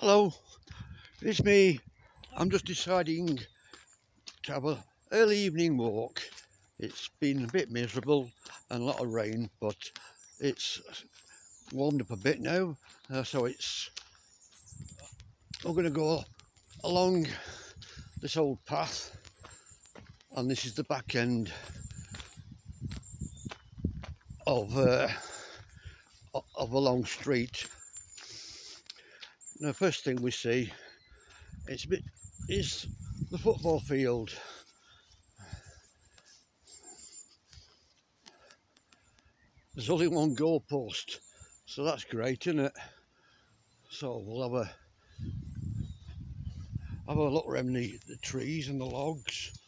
Hello, it's me. I'm just deciding to have an early evening walk. It's been a bit miserable and a lot of rain, but it's warmed up a bit now, so we're going to go along this old path, and this is the back end of a long street. Now, the first thing we see is the football field. There's only one goalpost, so that's great, isn't it? So we'll have a look around the trees and the logs.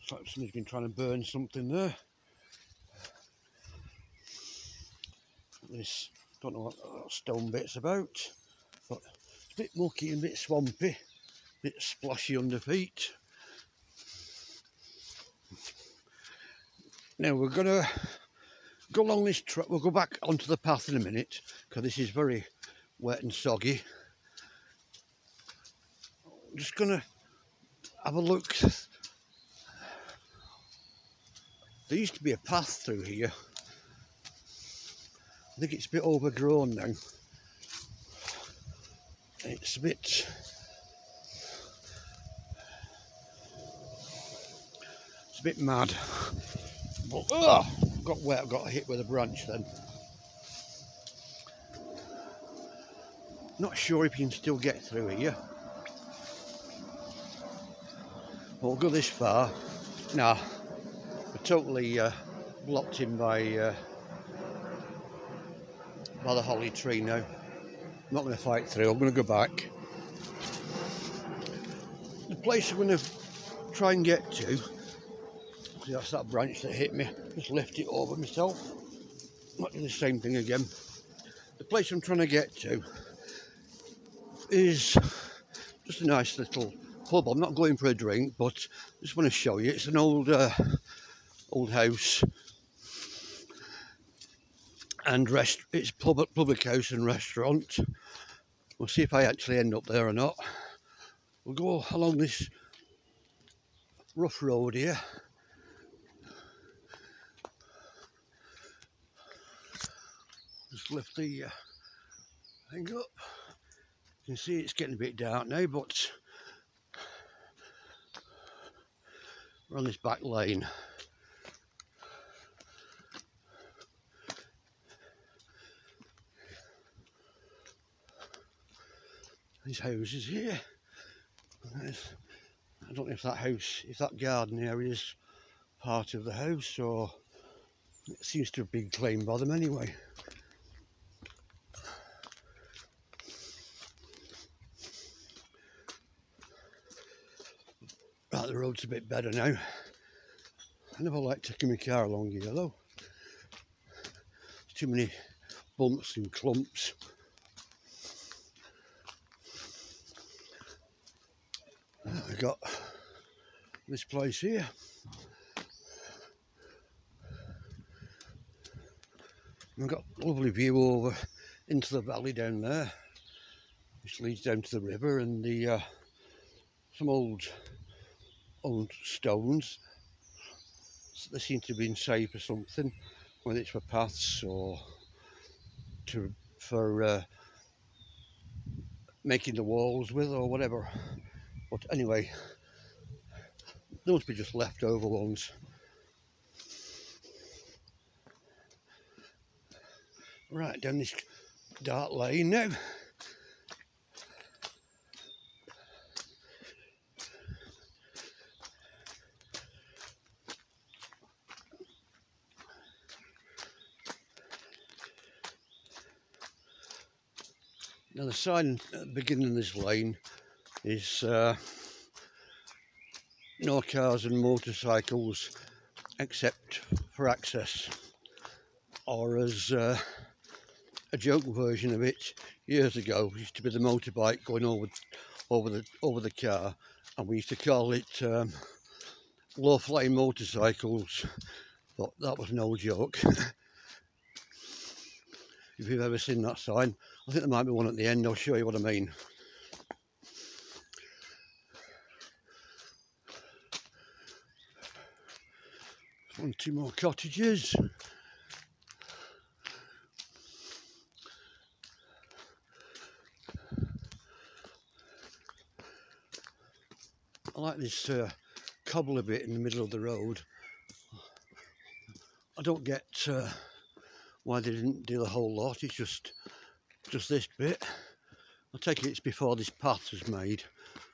It's like somebody's been trying to burn something there. This, don't know what that stone bit's about, but it's a bit mucky and a bit swampy, a bit splashy under feet. Now we're gonna go along this track. We'll go back onto the path in a minute because this is very wet and soggy. I'm just gonna have a look. There used to be a path through here. I think it's a bit overgrown now. It's a bit mad. But got wet. I got hit with a branch then. Not sure if you can still get through here. We'll go this far. Nah, we're totally blocked in by the holly tree now. I'm not going to fight through. I'm going to go back. The place I'm going to try and get to. See, that's that branch that hit me. Just lift it over myself. Not do the same thing again. The place I'm trying to get to is just a nice little pub. I'm not going for a drink, but I just want to show you. It's an old house and it's public house and restaurant. We'll see if I actually end up there or not. We'll go along this rough road here. Just lift the thing up. You can see it's getting a bit dark now, but we're on this back lane. These houses here. I don't know if that garden area is part of the house, or it seems to have been claimed by them anyway. Right, the road's a bit better now. I never like taking my car along here though. There's too many bumps and clumps. We've got this place here. We've got a lovely view over into the valley down there, which leads down to the river, and some old stones. They seem to have been saved for something, whether it's for paths or for making the walls with or whatever. But anyway, they must be just leftover ones. Right, down this dark lane now. Now the sign at the beginning of this lane is no cars and motorcycles except for access, or as a joke version of it years ago, it used to be the motorbike going over the car, and we used to call it low flying motorcycles, but that was no joke. If you've ever seen that sign, I think there might be one at the end. I'll show you what I mean. And 2 more cottages. I like this cobble a bit in the middle of the road. I don't get why they didn't do the whole lot. It's just this bit. I take it it's before this path was made,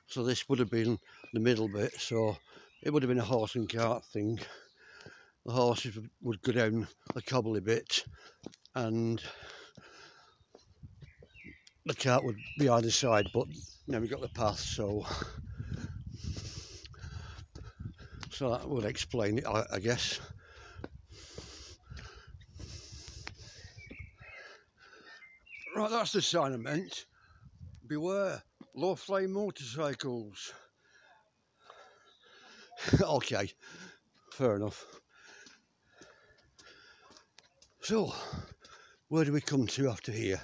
so this would have been the middle bit, so it would have been a horse and cart thing. The horses would go down the cobble a bit and the cart would be either side, but now we've got the path, so that would explain it, I guess. Right, that's the sign I meant. Beware, low flame motorcycles. Okay, fair enough. So, where do we come to after here?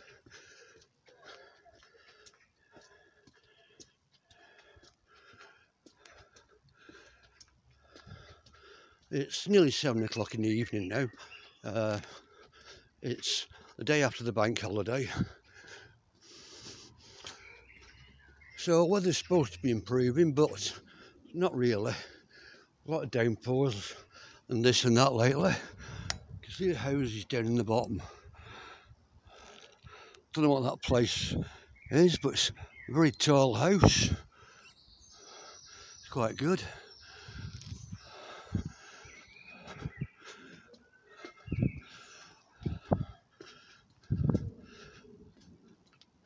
It's nearly 7 o'clock in the evening now. It's the day after the bank holiday. So weather's supposed to be improving, but not really. A lot of downpours and this and that lately. You can see the houses down in the bottom. Don't know what that place is, but it's a very tall house. It's quite good.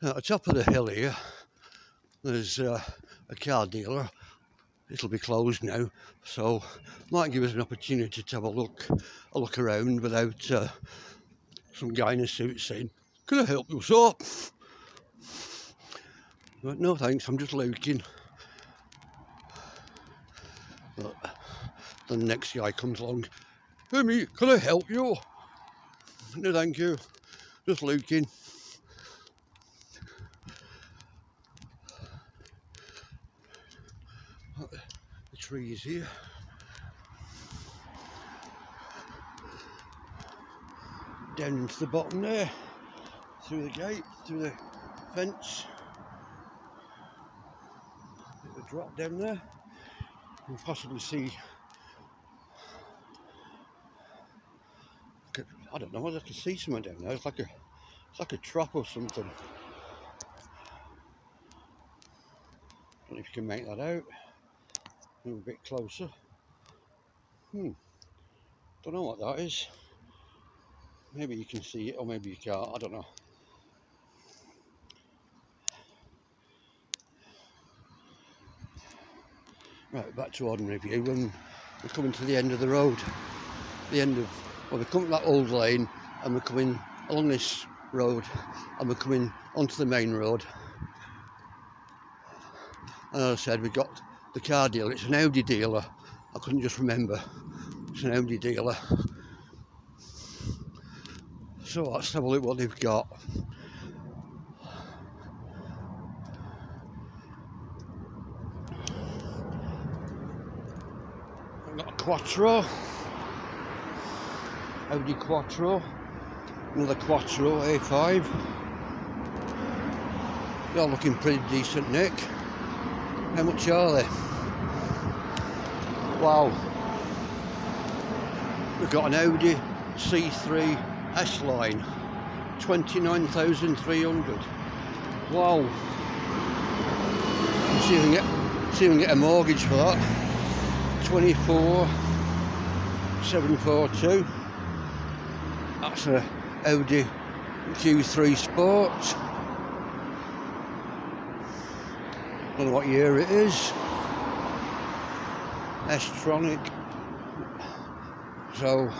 At the top of the hill here, there's a car dealer. It'll be closed now, so might give us an opportunity to have a look around without some guy in a suit saying, "Can I help you, sir?" But no thanks, I'm just looking. But the next guy comes along, "Hey mate, can I help you?" "No thank you, just looking." The trees here. Down into the bottom there, through the gate, through the fence. Bit of a drop down there. You can possibly see, I don't know whether I can see something down there. It's like a trap or something. Don't know if you can make that out. Move a bit closer. Don't know what that is. Maybe you can see it, or maybe you can't. I don't know. Right, back to ordinary view. When we're coming to the end of the road, we're coming to that old lane, and we're coming along this road, and we're coming onto the main road. And as I said, we've got the car dealer. It's an Audi dealer. I couldn't just remember. It's an Audi dealer. So let's have a look what they've got. I've got a Quattro. Audi Quattro. Another Quattro A5. They're looking pretty decent, Nick. How much are they? Wow. We've got an Audi C3 S-Line, 29,300. Wow. See if we can get a mortgage for that. 24,742. That's a Audi Q3 Sport. Don't know what year it is. S-Tronic. So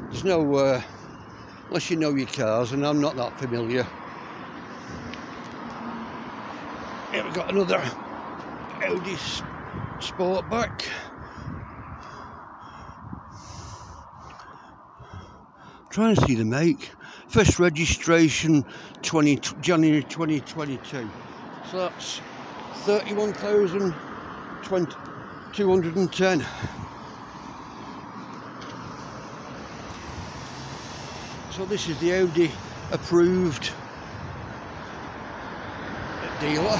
there's no unless you know your cars, and I'm not that familiar. Here we've got another Audi Sportback. Trying to see the make. First registration January 2022. So that's 31,210. So this is the Audi approved dealer.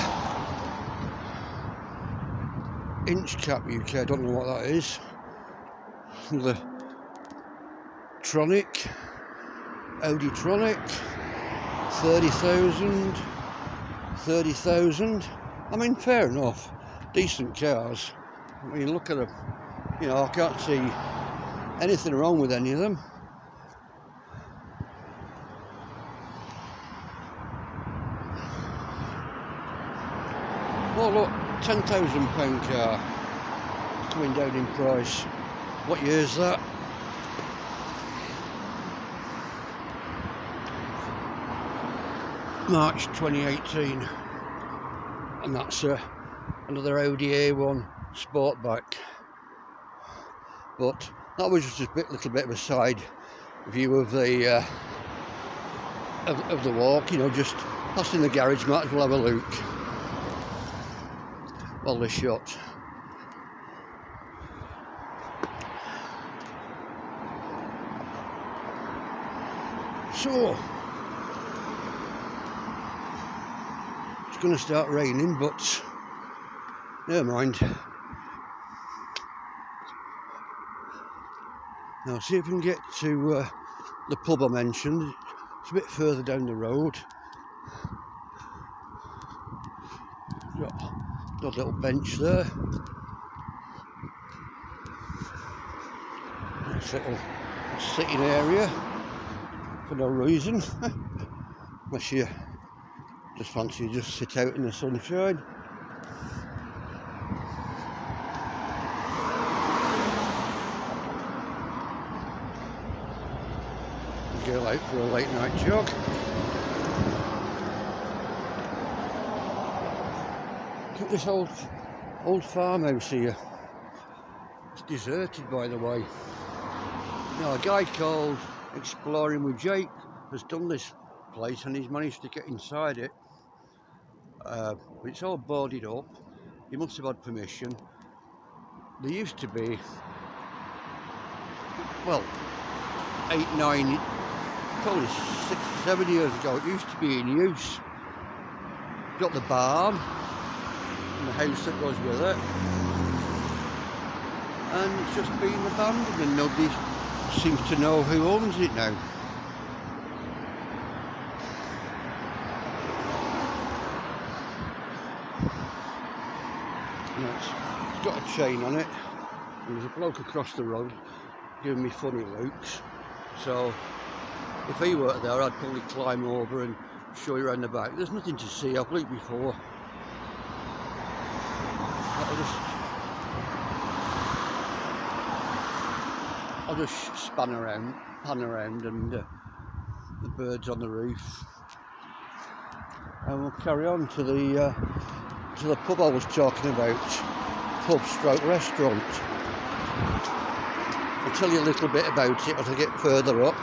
Inch cap UK, I don't know what that is. Another Tronic, Audi Tronic, 30,000, 30,000. I mean, fair enough, decent cars. I mean, look at them. You know, I can't see anything wrong with any of them. Oh look, £10,000 car coming down in price. What year is that? March 2018, and that's another Audi A1 Sportback. But that was just a little bit of a side view of the of the walk. You know, just passing the garage, might as well have a look while they're shut. So it's going to start raining, but never mind. Now see if we can get to the pub I mentioned. It's a bit further down the road. Got a little bench there. Nice little sitting area for no reason. Unless you just fancy you just sit out in the sunshine. Go out for a late night jog. Look at this old farmhouse here. It's deserted, by the way. Now, a guy called Exploring with Jake has done this place and he's managed to get inside it. It's all boarded up. He must have had permission. There used to be, well, 8, 9, probably 6, 7 years ago, it used to be in use. Got the barn and the house that goes with it, and it's just been abandoned and nobody seems to know who owns it now. It's got a chain on it, and there's a bloke across the road giving me funny looks, so if he weren't there I'd probably climb over and show you around the back. There's nothing to see, I've looked before. I'll just pan around and the birds on the roof, and we'll carry on to the pub I was talking about, pub stroke restaurant. I'll tell you a little bit about it as I get further up.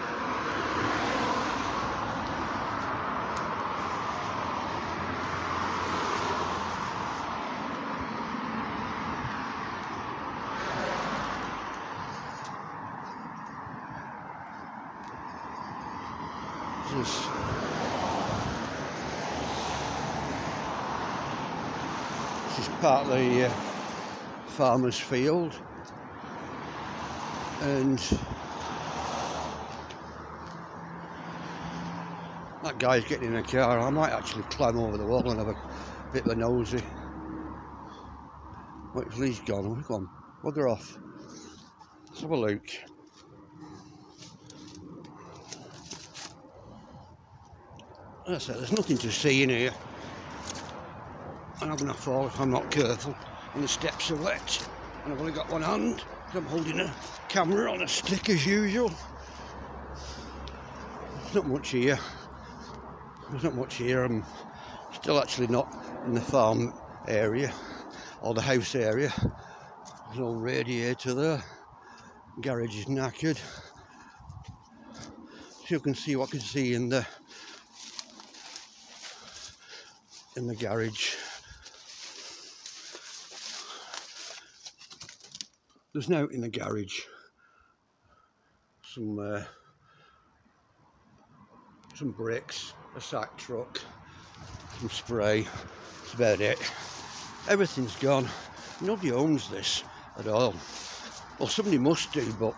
This is part of the farmer's field, and that guy's getting in a car. I might actually climb over the wall and have a bit of a nosy. Wait till he's gone. Come on, bugger off. Let's have a look. That's it, there's nothing to see in here. And I'm going to fall if I'm not careful. And the steps are wet. And I've only got one hand. I'm holding a camera on a stick as usual. There's not much here. There's not much here. I'm still actually not in the farm area or the house area. There's an old radiator there. Garage is knackered. So you can see what I can see in the garage. There's now in the garage some some bricks, a sack truck, some spray. That's about it. Everything's gone. Nobody owns this at all. Well, somebody must do, but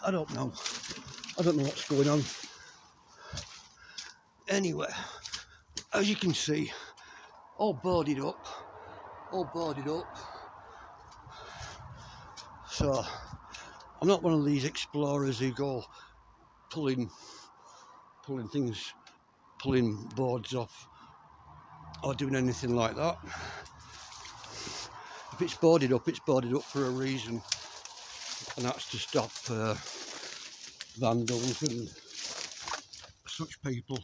I don't know. I don't know what's going on. Anyway, as you can see, all boarded up. So I'm not one of these explorers who go pulling things, pulling boards off, or doing anything like that. If it's boarded up for a reason, and that's to stop vandals and such people.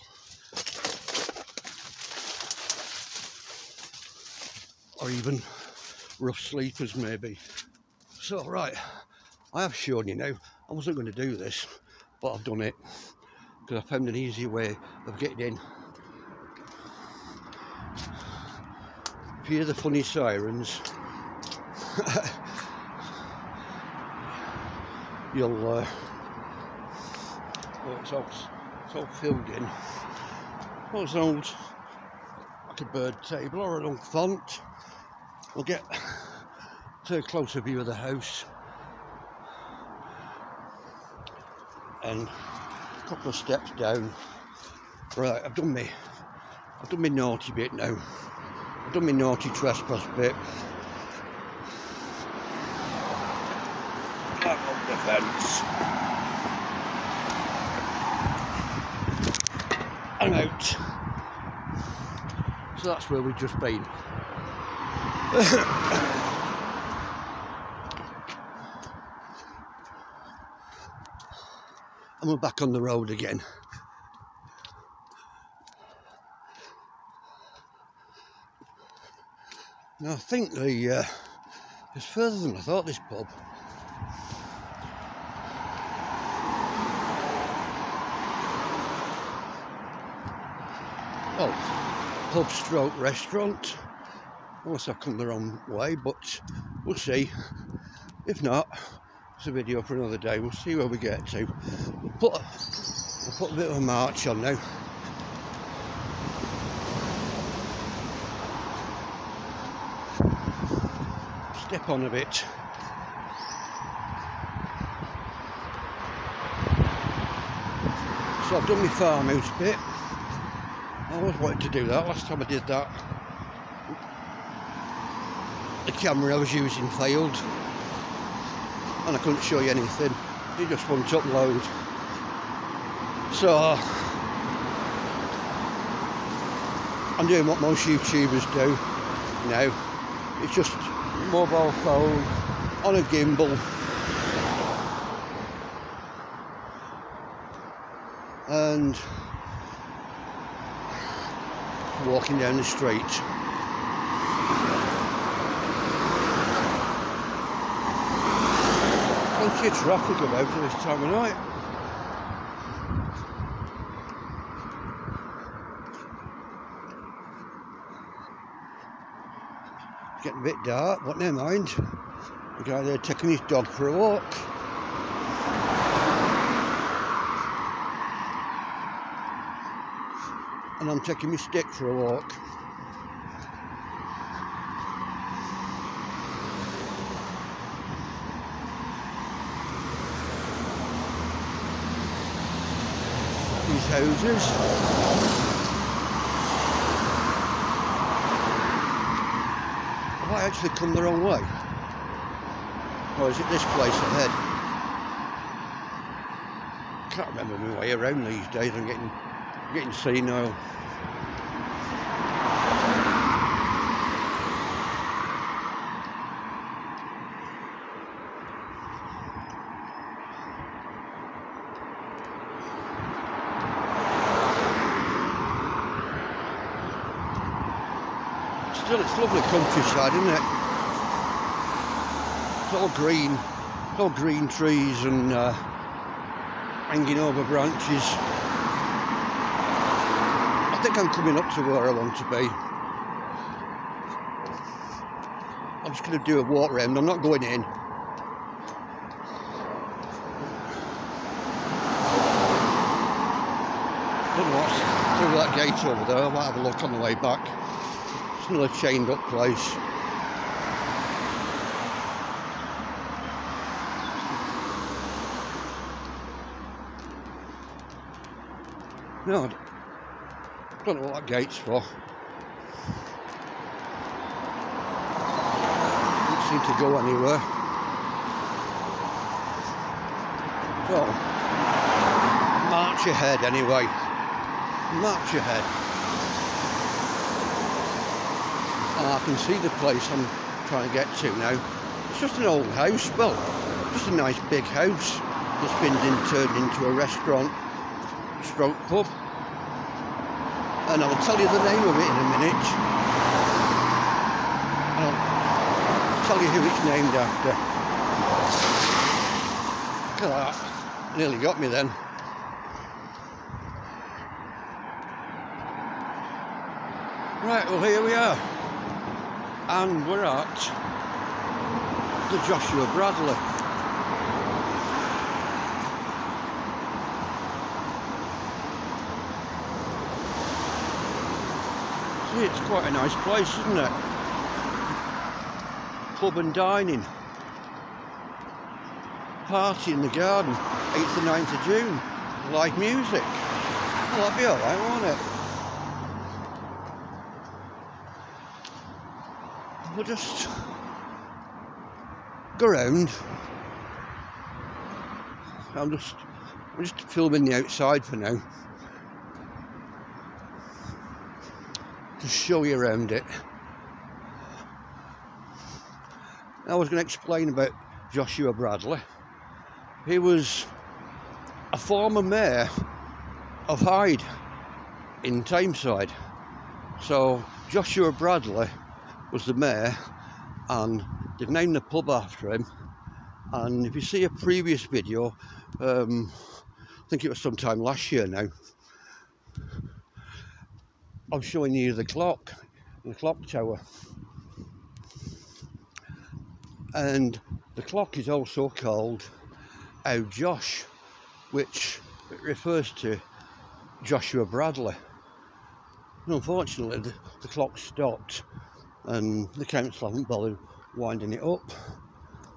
Or even rough sleepers maybe. So right, I have shown you now. I wasn't going to do this, but I've done it because I found an easier way of getting in. If you hear the funny sirens, you'll oh, it's all filled in. Well, it's old, like a bird table or an old font. We'll get to a closer view of the house and a couple of steps down. Right, I've done my naughty bit now. I've done my naughty trespass bit. Climb up the fence and out. So that's where we've just been. And we're back on the road again. Now I think it's further than I thought, this pub. Oh, pub stroke restaurant. Unless I've come the wrong way, but we'll see. If not, it's a video for another day. We'll see where we get to. We'll put a bit of a march on now. Step on a bit. So I've done my farmhouse bit. I always wanted to do that. Last time I did that, the camera I was using failed and I couldn't show you anything. It just won't upload. So I'm doing what most YouTubers do now. It's just mobile phone on a gimbal and walking down the street. Plenty of traffic about at this time of night. It's getting a bit dark, but never mind. The guy there taking his dog for a walk. And I'm taking my stick for a walk. These houses. Have I actually come the wrong way? Or is it this place ahead? I can't remember my way around these days. I'm getting senile. Still, it's lovely countryside, isn't it? It's all green trees and hanging over branches. I think I'm coming up to where I want to be. I'm just going to do a walk round. I'm not going in. Don't know what's through that gate over there. I might have a look on the way back. It's another chained up place. No, I don't know what that gate's for. Doesn't seem to go anywhere. So, march ahead anyway. March ahead. And I can see the place I'm trying to get to now. It's just an old house, well, just a nice big house that's been turned into a restaurant stroke pub. And I'll tell you the name of it in a minute. And I'll tell you who it's named after. Look at that. Nearly got me then. Right, well here we are. And we're at the Joshua Bradley. See, it's quite a nice place, isn't it? Pub and dining. Party in the garden, 8th and 9th of June. Live music. Well, that'd be alright, won't it? We'll just go round. I'm just filming the outside for now. To show you around it. I was going to explain about Joshua Bradley. He was a former mayor of Hyde in Tameside. So Joshua Bradley was the mayor, and they've named the pub after him. And if you see a previous video, I think it was sometime last year now, I'm showing you the clock tower. And the clock is also called Our Josh, which refers to Joshua Bradley. And unfortunately, the clock stopped and the council haven't bothered winding it up.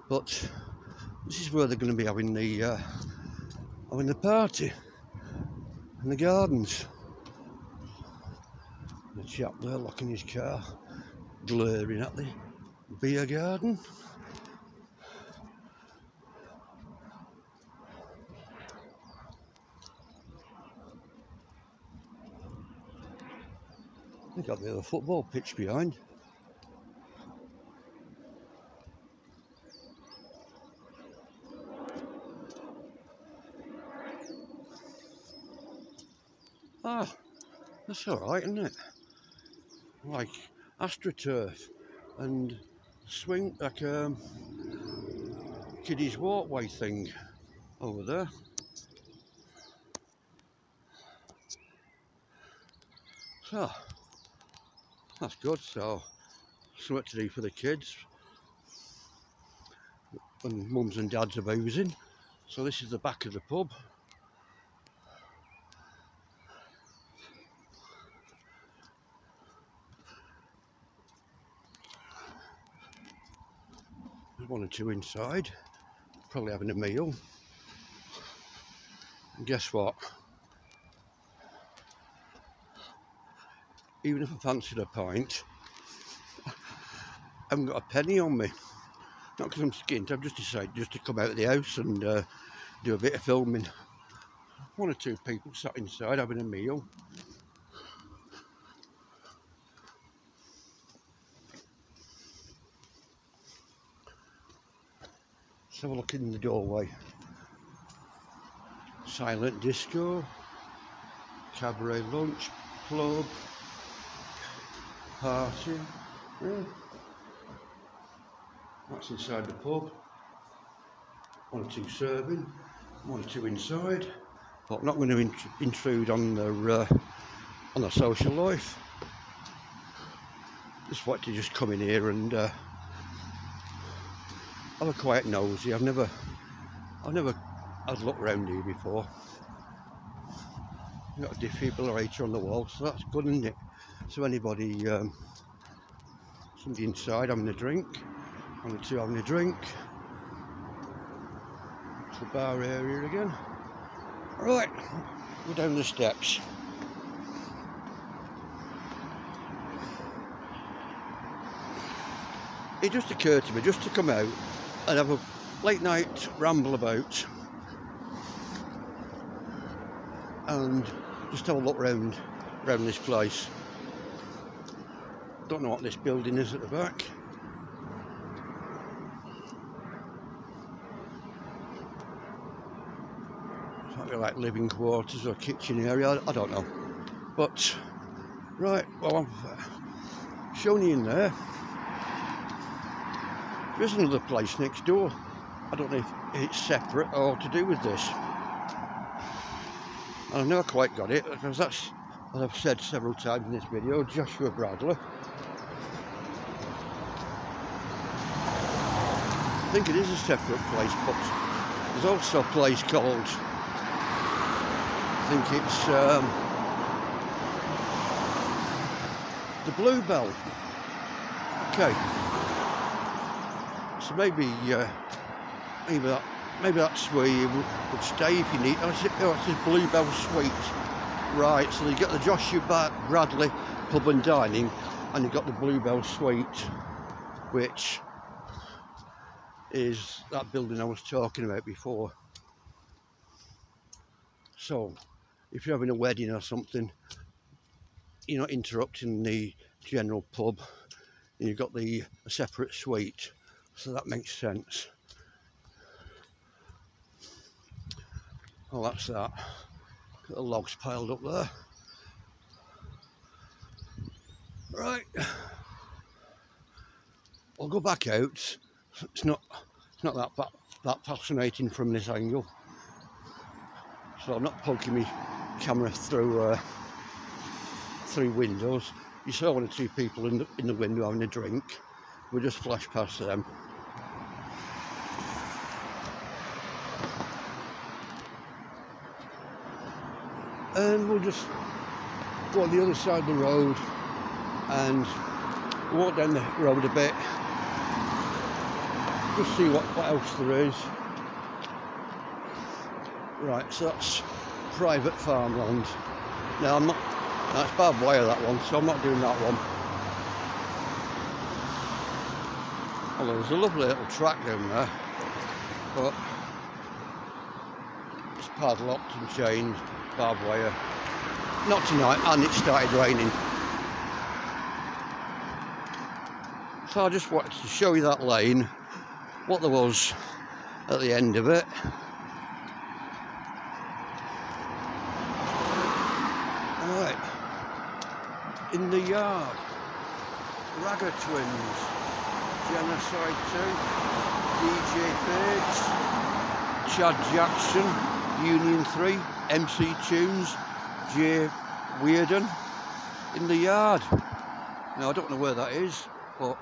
But this is where they're going to be having the party in the gardens. The chap there locking his car, glaring at the beer garden. They've got a bit of a football pitch behind. Ah, that's alright, isn't it? Like AstroTurf and swing, like kiddies walkway thing over there. So that's good. So something to do for the kids when mums and dads are boozing. So this is the back of the pub. There's one or two inside, probably having a meal. And guess what? Even if I fancied a pint, I haven't got a penny on me. Not because I'm skint, I've just decided just to come out of the house and do a bit of filming. One or two people sat inside having a meal. Let's have a look in the doorway. Silent disco, cabaret lunch, club, party. Yeah. That's inside the pub. One or two serving, one or two inside. But I'm not going to intrude on their social life. Just want to just come in here and have a quiet nosy. I've never had a look around here before. You've got a defibrillator on the wall, so that's good, isn't it? So anybody, somebody inside having a drink, one or two having a drink. It's the bar area again. Right, go down the steps. It just occurred to me just to come out and have a late night ramble about and just have a look around this place. Don't know what this building is at the back. It might be like living quarters or kitchen area, I don't know. But right, well, I've shown you in there. There's another place next door. I don't know if it's separate or to do with this. And I've never quite got it, because that's what I've said several times in this video, Joshua Bradley. I think it is a separate place, but there's also a place called, I think it's the Bluebell. Okay. So maybe that's where you would stay if you need. Oh, it's a Bluebell Suite. Right, so you get the Joshua Bradley Pub and Dining, and you've got the Bluebell Suite, which is that building I was talking about before. So, if you're having a wedding or something, you're not interrupting the general pub, and you've got a separate suite. So that makes sense. Oh, that's that. Got the logs piled up there. Right. I'll go back out. It's not that fascinating from this angle. So I'm not poking my camera through windows. You saw one or two people in the window having a drink. We'll just flash past them. And we'll just go on the other side of the road and walk down the road a bit, just see what else there is. Right, so that's private farmland. Now that's barbed wire, that one, so I'm not doing that one. Well, there's a lovely little track down there, but it's padlocked and chained. Barbed wire. Not tonight, and it started raining. So I just wanted to show you that lane, what there was at the end of it. Alright, in the yard, Ragger Twins, Genocide 2, DJ Fades, Chad Jackson, Union 3, MC Tunes, Jay Weirden, in the yard. Now I don't know where that is, but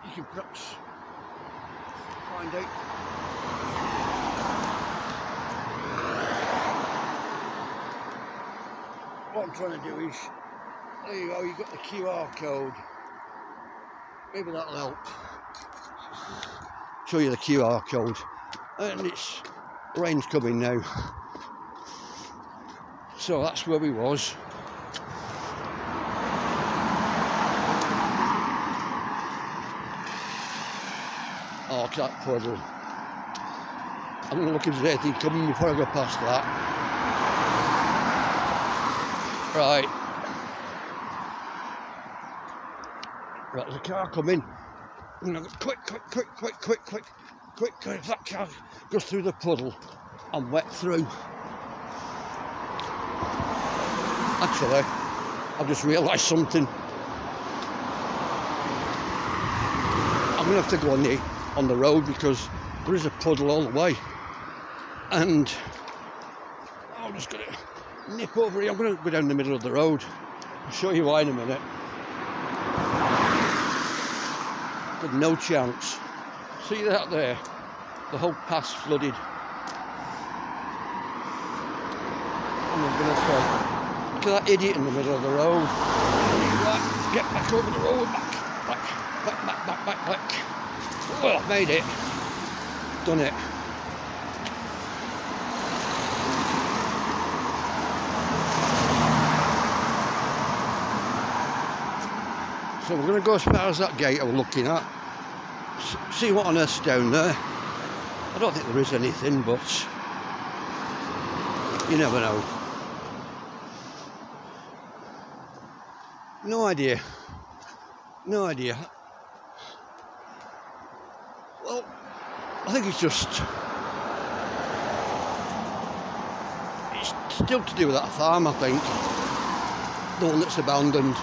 you can perhaps find out. What I'm trying to do is, there you go, you've got the QR code. Maybe that'll help. Show you the QR code. And it's rain's coming now. So that's where we was. Oh, look at that puddle. I'm going to look if there's anything coming before I go past that. Right. Right, there's a car coming. Quick. If that car goes through the puddle, I'm wet through. Actually, I've just realised something. I'm going to have to go on the road because there is a puddle all the way. And I'm just going to nip over here. I'm going to go down the middle of the road. I'll show you why in a minute. But no chance. See that there? The whole path's flooded. And I'm going to say, at that idiot in the middle of the road. Right, get back over the road, back. Oh, I've made it. Done it. So we're going to go as far as that gate I was looking at. See what on earth's down there. I don't think there is anything, but you never know. No idea. Well, I think it's still to do with that farm, I think. The one that's abandoned.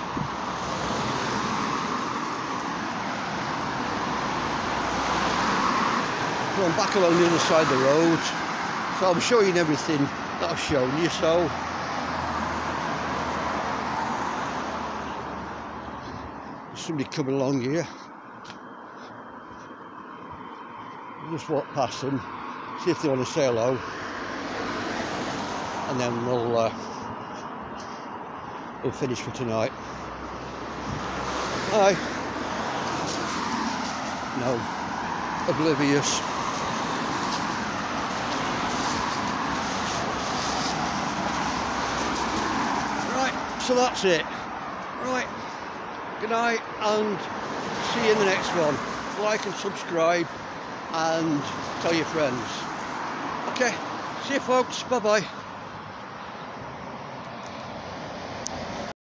So I'm back along the other side of the road. So I'm showing everything that I've shown you, so there's somebody coming along here. I'll just walk past them, see if they want to say hello, and then we'll finish for tonight. Hi. No, oblivious. So that's it. Right, good night and see you in the next one. Like and subscribe and tell your friends. Okay, see you folks, bye bye.